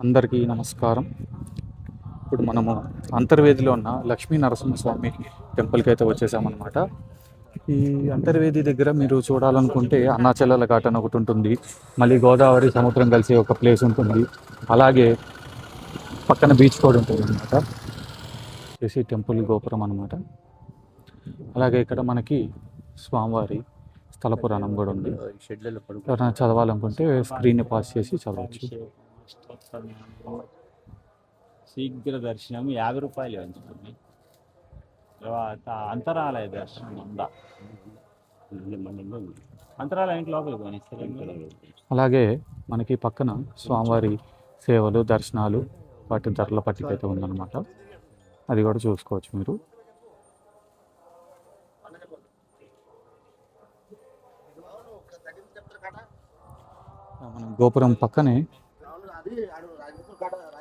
అందరికీ నమస్కారం. ఇప్పుడు మనము అంతర్వేదిలో ఉన్న లక్ష్మీ నరసింహస్వామి టెంపుల్కి అయితే వచ్చేసామన్నమాట. ఈ అంతర్వేది దగ్గర మీరు చూడాలనుకుంటే అన్నాచెల్లెల ఘాట్ అని ఒకటి ఉంటుంది, మళ్ళీ గోదావరి సముద్రం కలిసి ఒక ప్లేస్ ఉంటుంది, అలాగే పక్కన బీచ్ కూడా ఉంటుంది అనమాట. చేసి టెంపుల్ గోపురం అనమాట. అలాగే ఇక్కడ మనకి స్వామివారి స్థల పురాణం కూడా ఉంది. ఎవరైనా చదవాలనుకుంటే స్క్రీన్ని పాస్ చేసి చదవచ్చు. శీఘ్ర దర్శనం 50 రూపాయలు పంచుతుంది. తర్వాత అంతరాలయ దర్శనం అంతరాలయం లోపలికి పోనిస్తారు. అలాగే మనకి పక్కన స్వామివారి సేవలు దర్శనాలు వాటి ధరల పట్టిక అయితే ఉందన్నమాట. అది కూడా చూసుకోవచ్చు మీరు. మనం గోపురం పక్కనే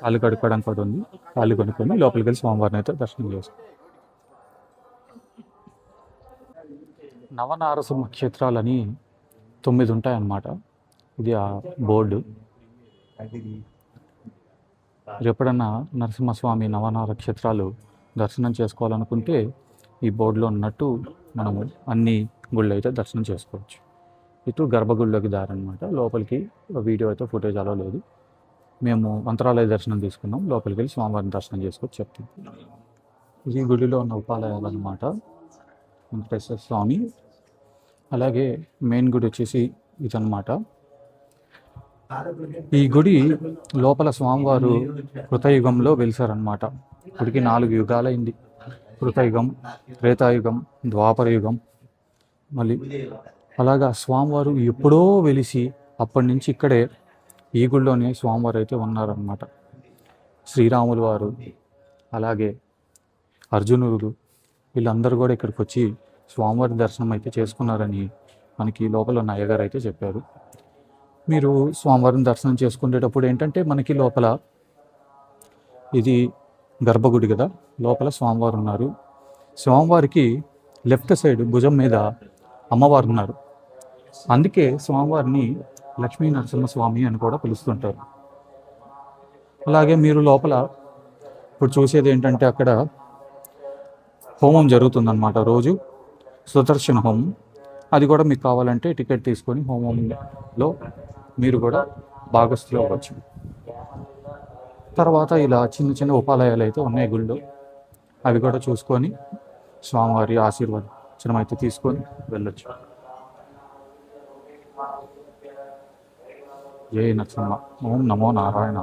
కాళ్ళు కడుక్కోవడానికి కూడా ఉంది. కాళ్ళు కొనుక్కొని లోపలికి వెళ్ళి స్వామివారిని అయితే దర్శనం చేసుకో. నవనారసింహ క్షేత్రాలని 9 ఉంటాయన్నమాట. ఇది ఆ బోర్డు. ఎప్పుడన్నా నరసింహస్వామి నవనార క్షేత్రాలు దర్శనం చేసుకోవాలనుకుంటే ఈ బోర్డులో ఉన్నట్టు మనము అన్ని గుళ్ళు అయితే దర్శనం చేసుకోవచ్చు. ఇటు గర్భగుడిలోకి దారి అనమాట. లోపలికి వీడియో అయితే ఫుటేజ్ అలా లేదు. మేము మంత్రాలయ దర్శనం తీసుకున్నాం. లోపలికి వెళ్ళి స్వామివారిని దర్శనం చేసుకొని చెప్తాం. ఈ గుడిలో ఉన్న ఉపాలయాలు అనమాట. వెంకటేశ్వర స్వామి, అలాగే మెయిన్ గుడి వచ్చేసి ఇదన్నమాట. ఈ గుడి లోపల స్వామివారు కృతయుగంలో వెలిసారనమాట. గుడికి 4 యుగాలైంది. కృతయుగం, త్రేతాయుగం, ద్వాపర యుగం. మళ్ళీ అలాగా స్వామివారు ఎప్పుడో వెలిసి అప్పటి నుంచి ఇక్కడే ఈ గుడిలోనే స్వామివారు అయితే ఉన్నారన్నమాట. శ్రీరాములు వారు, అలాగే అర్జునుడు, వీళ్ళందరూ కూడా ఇక్కడికి వచ్చి స్వామివారి దర్శనం అయితే చేసుకున్నారని మనకి లోపల ఉన్న అయ్యగారు అయితే చెప్పారు. మీరు స్వామివారిని దర్శనం చేసుకునేటప్పుడు ఏంటంటే మనకి లోపల ఇది గర్భగుడి కదా, లోపల స్వామివారు ఉన్నారు. స్వామివారికి లెఫ్ట్ సైడ్ భుజం మీద అమ్మవారు ఉన్నారు. అందుకే స్వామివారిని లక్ష్మీ నరసింహస్వామి అని కూడా పిలుస్తుంటారు. అలాగే మీరు లోపల ఇప్పుడు చూసేది ఏంటంటే అక్కడ హోమం జరుగుతుందన్నమాట. రోజు సుదర్శన హోమం. అది కూడా మీకు కావాలంటే టికెట్ తీసుకొని హోమంలో మీరు కూడా భాగస్థులు అవ్వచ్చు. తర్వాత ఇలా చిన్న చిన్న ఉపాలయాలు అయితే ఉన్నాయి గుళ్ళో. అవి కూడా చూసుకొని స్వామివారి ఆశీర్వచనం అయితే తీసుకొని వెళ్ళొచ్చు. జై నరసింహ. ఓం నమో నారాయణ.